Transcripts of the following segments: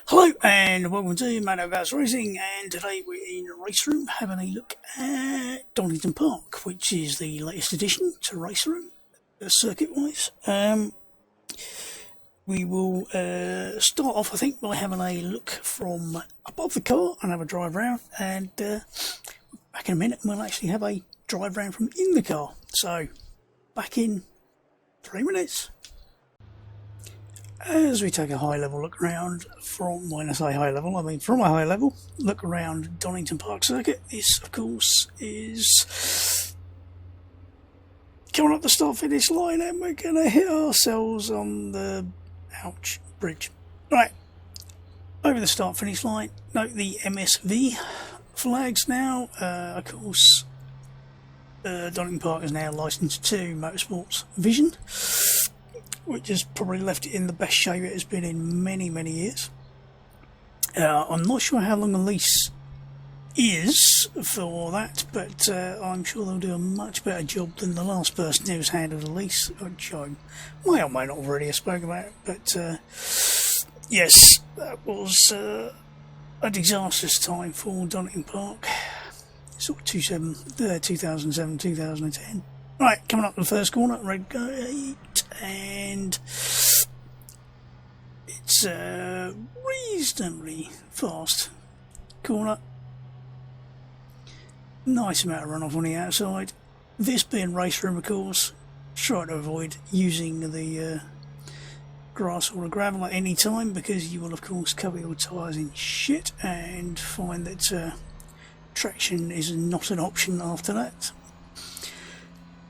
Hello and welcome to Fanatec Racing, and today we're in Raceroom having a look at Donington Park, which is the latest addition to Raceroom, circuit-wise. We will start off, I think, by having a look from above the car and have a drive round, and back in a minute we'll actually have a drive round from in the car. So, back in 3 minutes. As we take a high level look around from, when I say high level, I mean from a high level look around Donington Park circuit, this of course is coming up the start finish line, and we're going to hit ourselves on the bridge. Right, over the start finish line, note the MSV flags now. Of course, Donington Park is now licensed to Motorsports Vision, which has probably left it in the best shape it has been in many, many years. I'm not sure how long the lease is for that, but I'm sure they'll do a much better job than the last person who's handled the lease, which I may or may not have already spoken about. But yes, that was a disastrous time for Donington Park, sort of 2007, 2010. Right, coming up to the first corner, red gate, and it's a reasonably fast corner. Nice amount of runoff on the outside. This being Raceroom, of course, try to avoid using the grass or the gravel at any time, because you will of course cover your tyres in shit and find that traction is not an option after that.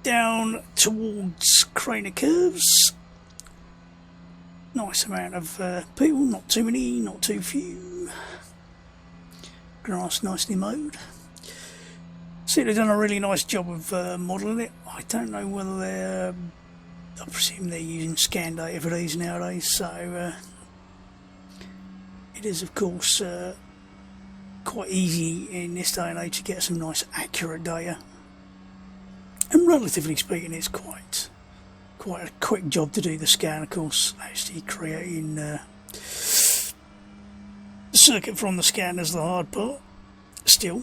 Down towards Craner Curves, nice amount of people, not too many, not too few. Grass nicely mowed. See, they've done a really nice job of modelling it. I don't know whether they're, I presume they're using scan data for these nowadays, so it is of course quite easy in this day and age to get some nice accurate data. And relatively speaking, it's quite a quick job to do the scan, of course. Actually creating the circuit from the scan is the hard part, still.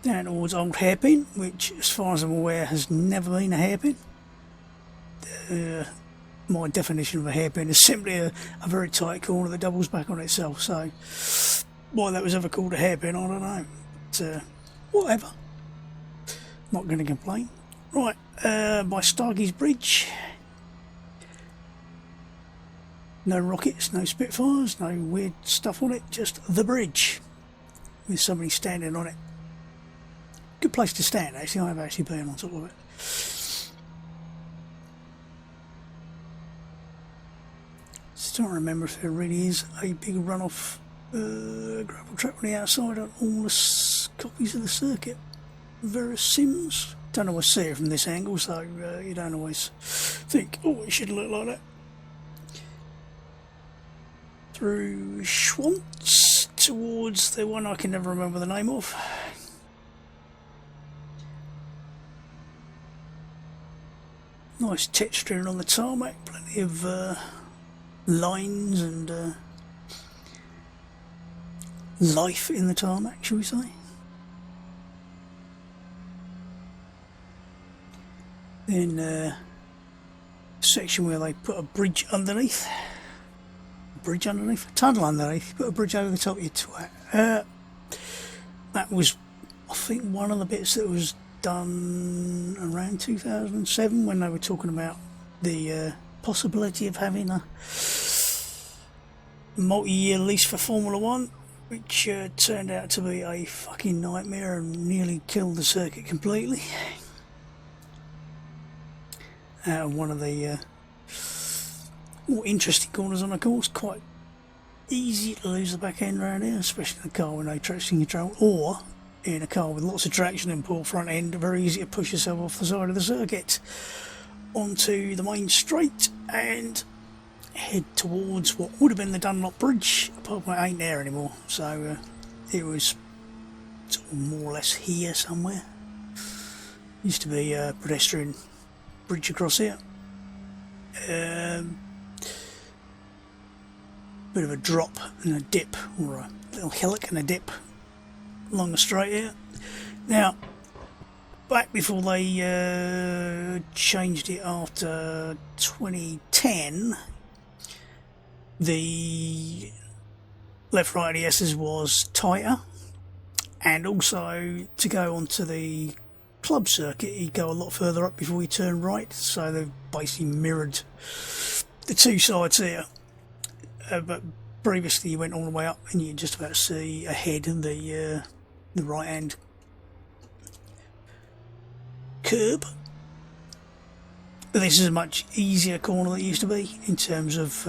Down towards Old Hairpin, which as far as I'm aware has never been a hairpin. My definition of a hairpin is simply a very tight corner that doubles back on itself, so why that was ever called a hairpin, I don't know. But, whatever, not going to complain. Right, by Starkey's Bridge, no rockets, no Spitfires, no weird stuff on it, just the bridge with somebody standing on it. Good place to stand, actually. I've actually been on top of it. Still don't remember if there really is a big runoff gravel track on the outside on all the copies of the circuit. Sims. Don't always see it from this angle, so you don't always think, oh, it should look like that. Through Schwantz towards the one I can never remember the name of. Nice texturing on the tarmac, plenty of lines and life in the tarmac, shall we say. Then section where they put a bridge underneath. A tunnel underneath, put a bridge over the top of your twat. That was, I think, one of the bits that was done around 2007 when they were talking about the possibility of having a multi-year lease for Formula 1, which turned out to be a fucking nightmare and nearly killed the circuit completely. One of the more interesting corners on the course, quite easy to lose the back end around here, especially in a car with no traction control, or in a car with lots of traction and poor front end. Very easy to push yourself off the side of the circuit onto the main straight and head towards what would have been the Dunlop Bridge, apart from it ain't there anymore, so it was sort of more or less here somewhere. Used to be a pedestrian bridge across here. bit of a drop and a dip, or a little hillock and a dip along the straight here. Now, back before they changed it after 2010, the left right ADSs was tighter, and also to go onto the club circuit you go a lot further up before you turn right, so they've basically mirrored the two sides here. But previously you went all the way up and you just about see ahead the right hand curb. But this is a much easier corner than it used to be in terms of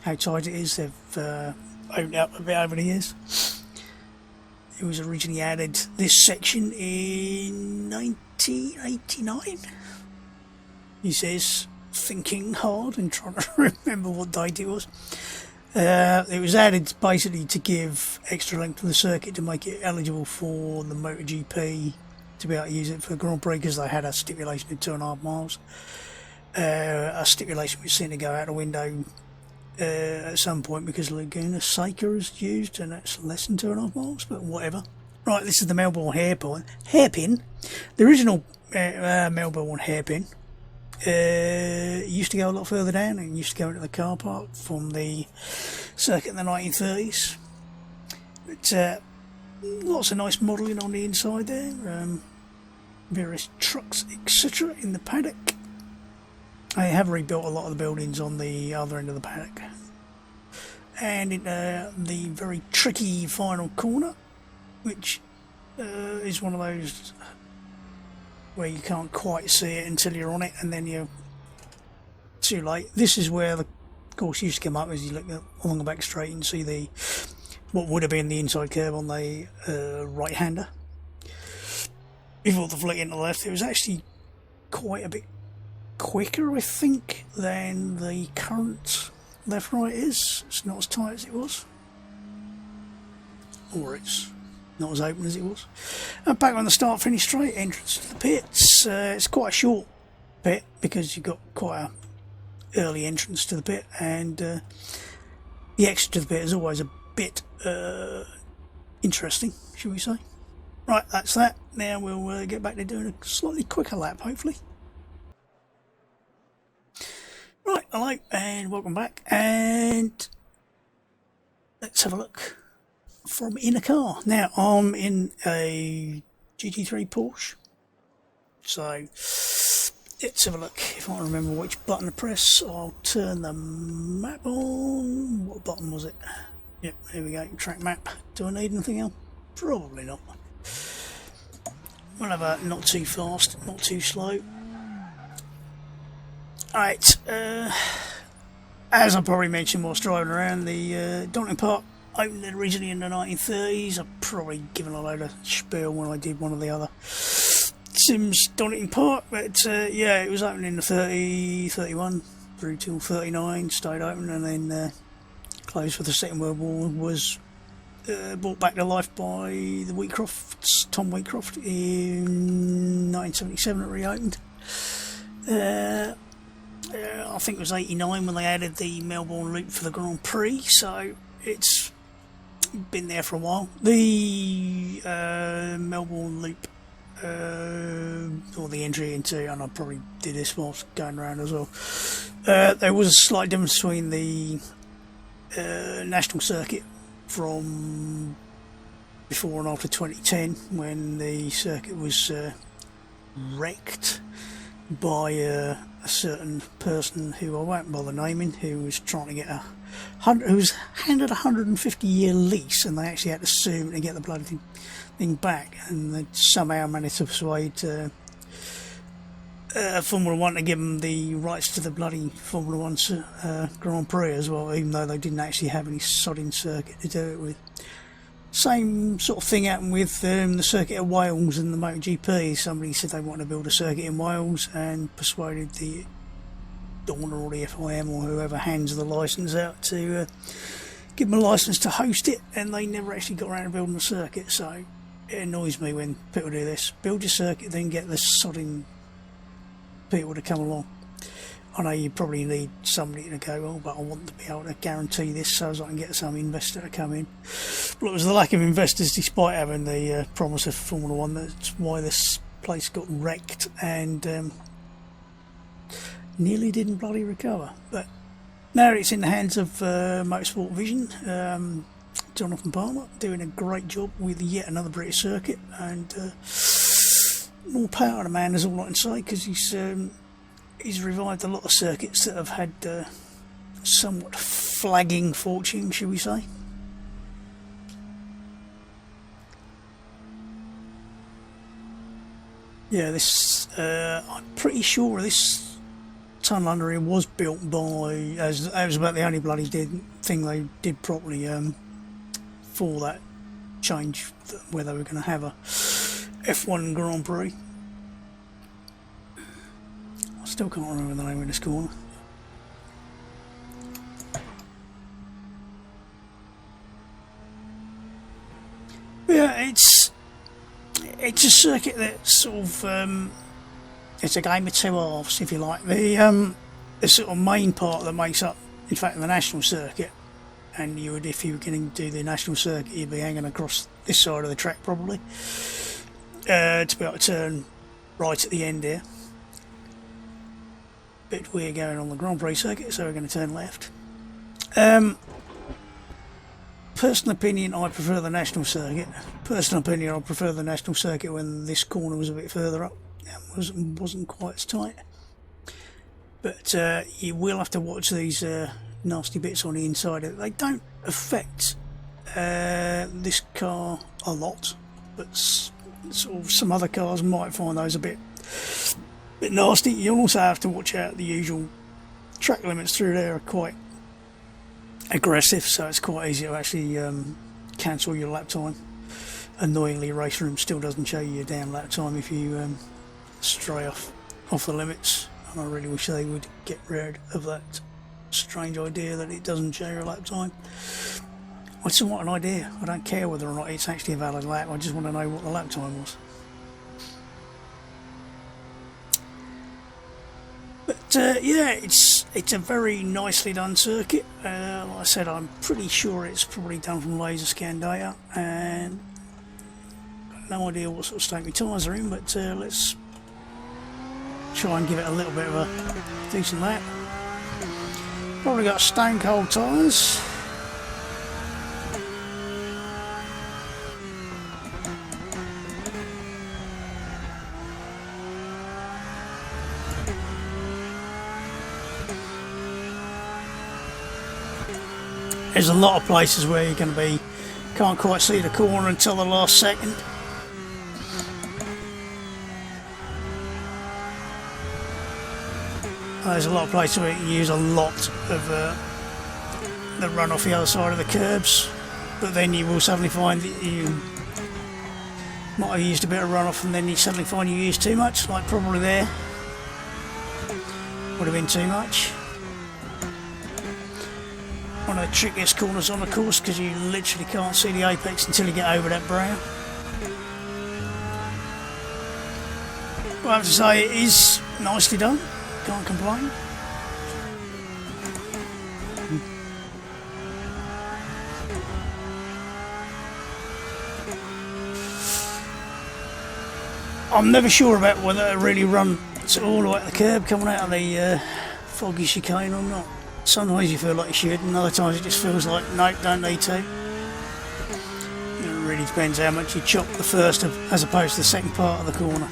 how tight it is. They've opened up a bit over the years. It was originally added, this section, in 1989. He says, thinking hard and trying to remember what date it was. It was added basically to give extra length to the circuit to make it eligible for the MotoGP to be able to use it for the Grand Prix, because they had a stipulation of 2.5 miles. A stipulation which seemed to go out the window at some point because Laguna Seca is used, and that's less than 2.5 miles, but whatever. Right, this is the Melbourne hairpin. The original Melbourne hairpin used to go a lot further down and used to go into the car park from the circuit in the 1930s. But lots of nice modelling on the inside there, various trucks, etc. in the paddock. I have rebuilt a lot of the buildings on the other end of the paddock. And in the very tricky final corner, which is one of those where you can't quite see it until you're on it, and then you're too late. This is where the course used to come up. As you look along the back straight and see what would have been the inside curve on the right-hander. Before the flick into the left, it was actually quite a bit quicker, I think, than the current left-right is. It's not as tight as it was, or it's not as open as it was. And back on the start-finish straight, entrance to the pits. It's quite a short pit because you've got quite a early entrance to the pit, and the exit to the pit is always a bit interesting, shall we say. Right, that's that. Now we'll get back to doing a slightly quicker lap, hopefully. Right, hello and welcome back, and let's have a look from in a car. Now, I'm in a GT3 Porsche, so let's have a look. If I remember which button to press, I'll turn the map on. What button was it? Yep, here we go, track map. Do I need anything else? Probably not. We'll have a not too fast, not too slow. Alright, as I probably mentioned whilst driving around, the Donington Park opened originally in the 1930s. I've probably given a load of spiel when I did one of the other Sims Donington Park, but yeah, it was open in the 31 through till 39, stayed open, and then closed for the Second World War. Was brought back to life by the Wheatcrofts, Tom Wheatcroft, in 1977. It reopened. I think it was 89 when they added the Melbourne Loop for the Grand Prix, so it's been there for a while. The Melbourne Loop, or the entry into, and I probably did this whilst going around as well, there was a slight difference between the national circuit from before and after 2010, when the circuit was wrecked by a certain person who I won't bother naming, who was trying to get who was handed a 150-year lease, and they actually had to sue him to get the bloody thing back, and they somehow managed to persuade Formula 1 to give them the rights to the bloody Formula 1 Grand Prix as well, even though they didn't actually have any sodding circuit to do it with. Same sort of thing happened with the circuit of Wales and the MotoGP. Somebody said they wanted to build a circuit in Wales and persuaded the Dorna or the FIM or whoever hands the licence out to give them a licence to host it, and they never actually got around to building a circuit. So it annoys me when people do this. Build your circuit, then get the sodding people to come along. I know you probably need somebody to go, oh, but I want to be able to guarantee this so as I can get some investor to come in. But it was the lack of investors, despite having the promise of Formula 1, that's why this place got wrecked and nearly didn't bloody recover. But now it's in the hands of Motorsport Vision, Jonathan Palmer, doing a great job with yet another British circuit, and more power to the man is all I can say, because he's revived a lot of circuits that have had somewhat flagging fortune, shall we say. Yeah, this I'm pretty sure this tunnel under here was built by, as that was about the only bloody thing they did properly for that change, where they were going to have a F1 Grand Prix. I still can't remember the name of this corner. Yeah, it's a circuit that sort of it's a game of two halves, if you like. The sort of main part that makes up, in fact, the national circuit, and you would, if you were going to do the national circuit, you'd be hanging across this side of the track probably to be able to turn right at the end here. But we're going on the Grand Prix circuit, so we're going to turn left. Personal opinion, I prefer the national circuit. Personal opinion, I prefer the national circuit when this corner was a bit further up. It wasn't quite as tight. But you will have to watch these nasty bits on the inside. They don't affect this car a lot, but sort of some other cars might find those a bit nasty. You'll also have to watch out. The usual track limits through there are quite aggressive, so it's quite easy to actually cancel your lap time. Annoyingly, Raceroom still doesn't show you your damn lap time if you stray off the limits, and I really wish they would get rid of that strange idea that it doesn't show your lap time. I just want an idea. I don't care whether or not it's actually a valid lap, I just want to know what the lap time was. But yeah, it's a very nicely done circuit. Like I said, I'm pretty sure it's probably done from laser scan data, and I've no idea what sort of state my tyres are in, but let's try and give it a little bit of a decent lap. Probably got stone cold tyres. There's a lot of places where you're going to be, can't quite see the corner until the last second. There's a lot of places where you use a lot of the run off the other side of the curbs, but then you will suddenly find that you might have used a bit of runoff, and then you suddenly find you used too much, like probably there. Would have been too much. One of the trickiest corners on the course, because you literally can't see the apex until you get over that brow. But I have to say, it is nicely done, can't complain. I'm never sure about whether it really runs all the way at the curb coming out of the foggy chicane or not. Sometimes you feel like you should, and other times it just feels like, nope, don't need to. It really depends how much you chop the first as opposed to the second part of the corner.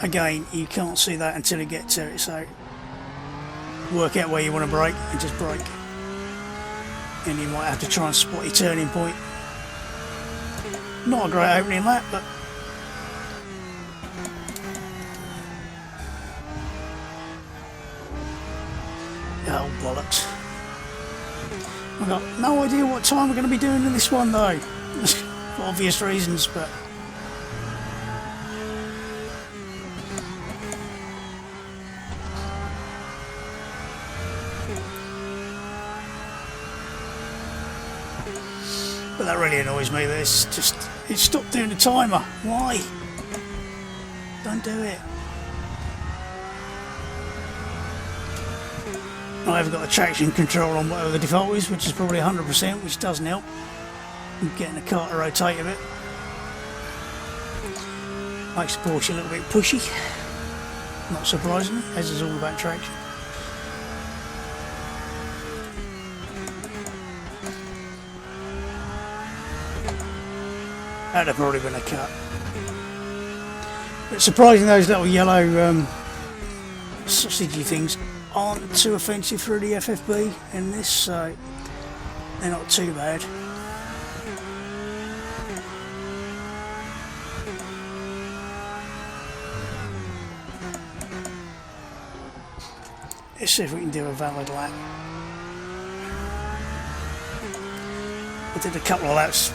Again, you can't see that until you get to it, so work out where you want to brake and just brake. And you might have to try and spot your turning point. Not a great opening lap, but oh, bollocks. I've got no idea what time we're going to be doing in this one though, for obvious reasons, but that really annoys me. That it's just, it stopped doing the timer. Why? Don't do it. I have got the traction control on whatever the default is, which is probably 100%, which doesn't help. I'm getting the car to rotate a bit. Makes the Porsche a little bit pushy, not surprisingly, as is all about traction. That'd have probably been a cut. But surprising those little yellow sausagey things aren't too offensive through the FFB in this, so they're not too bad. Let's see if we can do a valid lap. I did a couple of laps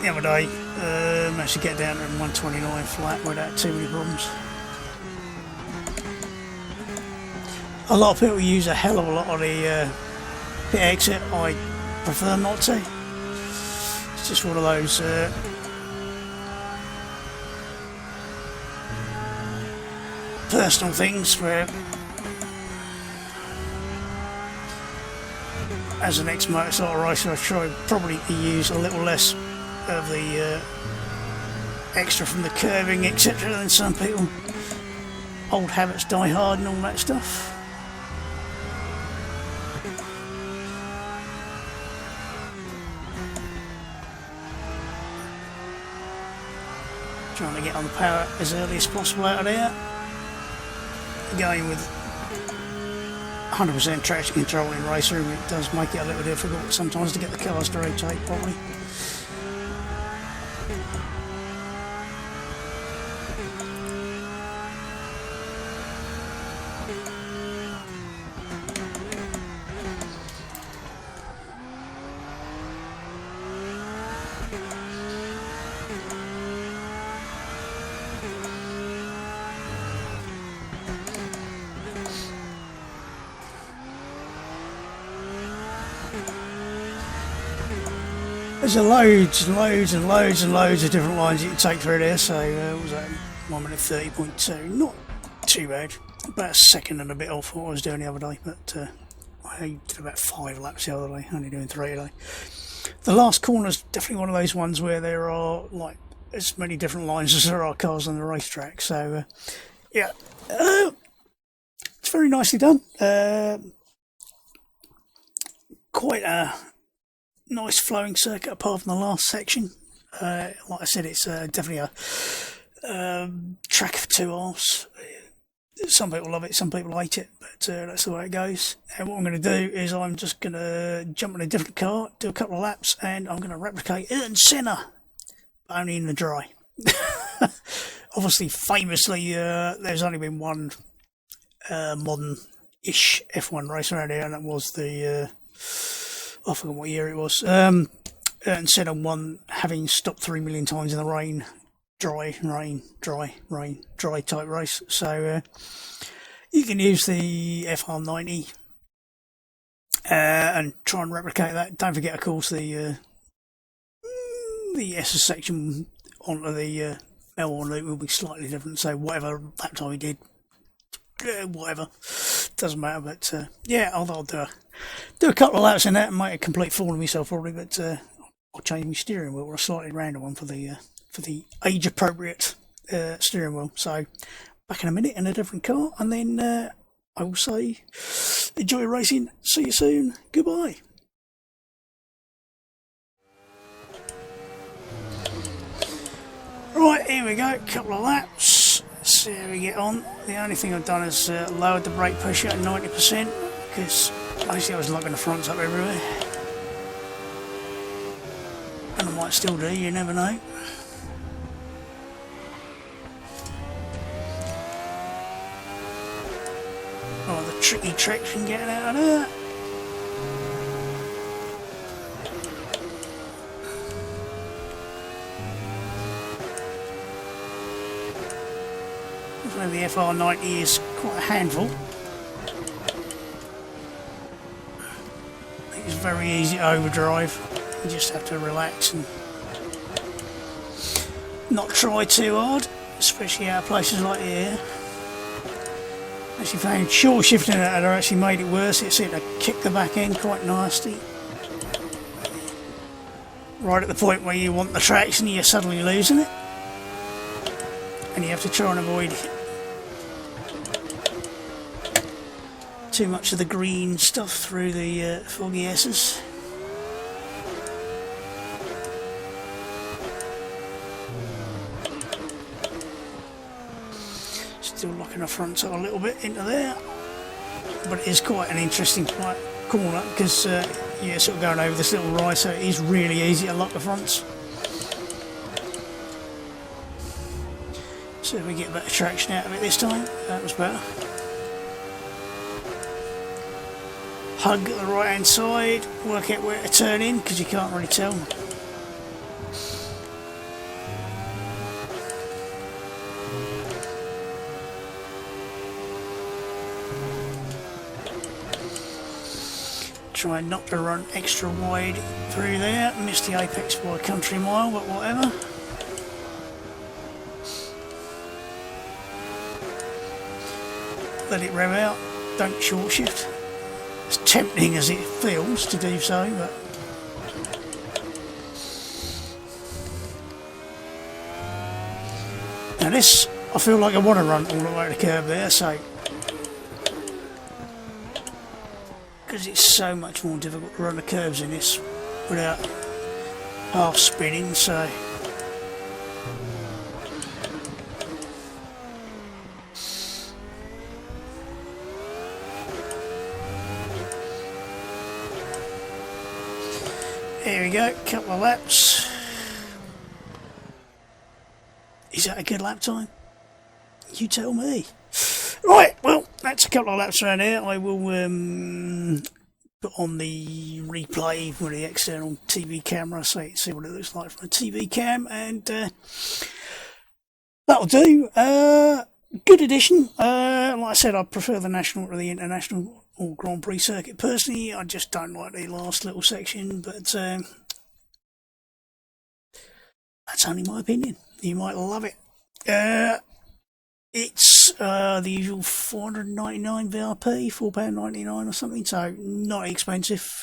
the other day, managed to get down to 129 flat without too many problems. A lot of people use a hell of a lot of the pit exit. I prefer not to. It's just one of those personal things where, as an ex-motorcycle racer, I try probably to use a little less of the extra from the curving, etc. than some people. Old habits die hard and all that stuff. Trying to get on the power as early as possible out of there. Going with 100% traction control in Raceroom, it does make it a little difficult sometimes to get the cars to rotate properly. There's loads of different lines you can take through there, so what was that, 1 minute 30.2, not too bad, about a second and a bit off what I was doing the other day, but I did about 5 laps the other day, only doing 3 today. The last corner's definitely one of those ones where there are like as many different lines as there are cars on the racetrack, so yeah, it's very nicely done. Quite a nice flowing circuit apart from the last section. Like I said, it's definitely a track of two halves. Some people love it, some people hate it, but that's the way it goes. And what I'm going to do is I'm just going to jump in a different car, do a couple of laps, and I'm going to replicate Ayrton Senna, but only in the dry. Obviously, famously, there's only been one modern-ish F1 race around here, and that was the I forgot what year it was. Ayrton Senna won, having stopped 3 million times in the rain. Dry, rain, dry, rain, dry type race. So you can use the FR90 and try and replicate that. Don't forget, of course, the SSH onto the L1 loop will be slightly different. So whatever lap time we did, whatever, doesn't matter. But yeah, I'll do a couple of laps in that and make a complete fool of myself probably. But I'll change my steering wheel or a slightly rounder one for the age appropriate steering wheel. So back in a minute in a different car, and then I will say enjoy racing, see you soon, goodbye. Right, here we go, couple of laps, let's see how we get on. The only thing I've done is lowered the brake pressure at 90%, because basically I was locking the fronts up everywhere, and I might still do, you never know. Oh, the tricky traction getting out of there. The FR90 is quite a handful. It's very easy to overdrive. You just have to relax and not try too hard, especially out of places like here. Actually found short shifting it had actually made it worse. It seemed to kick the back end quite nasty. Right at the point where you want the traction, you're suddenly losing it. And you have to try and avoid too much of the green stuff through the foggy S's. Still locking the front a little bit into there, but it is quite an interesting corner because you're sort of going over this little rise, so it is really easy to lock the fronts. So we get better traction out of it this time. That was better. Hug at the right hand side, work out where to turn in because you can't really tell. Try not to run extra wide through there, miss the apex by a country mile, but whatever. Let it rev out, don't short shift. As tempting as it feels to do so, but now this, I feel like I want to run all the way to the curb there, so because it's so much more difficult to run the curves in this without half spinning, so here we go, couple of laps. Is that a good lap time? You tell me. Right, well, that's a couple of laps around here. I will put on the replay with the external TV camera, so you can see what it looks like from a TV cam, and that'll do. Good addition. Like I said, I prefer the national to the international or Grand Prix circuit. Personally, I just don't like the last little section, but that's only my opinion. You might love it. It's the usual $4.99 VRP, £4.99 or something, so not expensive,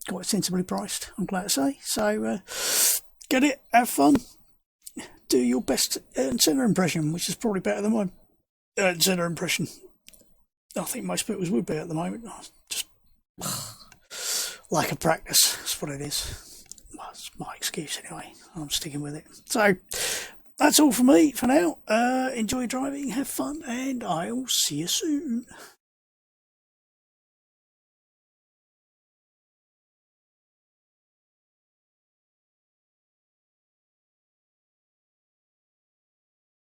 quite sensibly priced, I'm glad to say. So get it, have fun, do your best centre impression, which is probably better than my centre impression. I think most people's would be at the moment. Just lack of practice, that's what it is. Well, that's my excuse anyway, I'm sticking with it. So that's all from me for now. Enjoy driving, have fun, and I'll see you soon.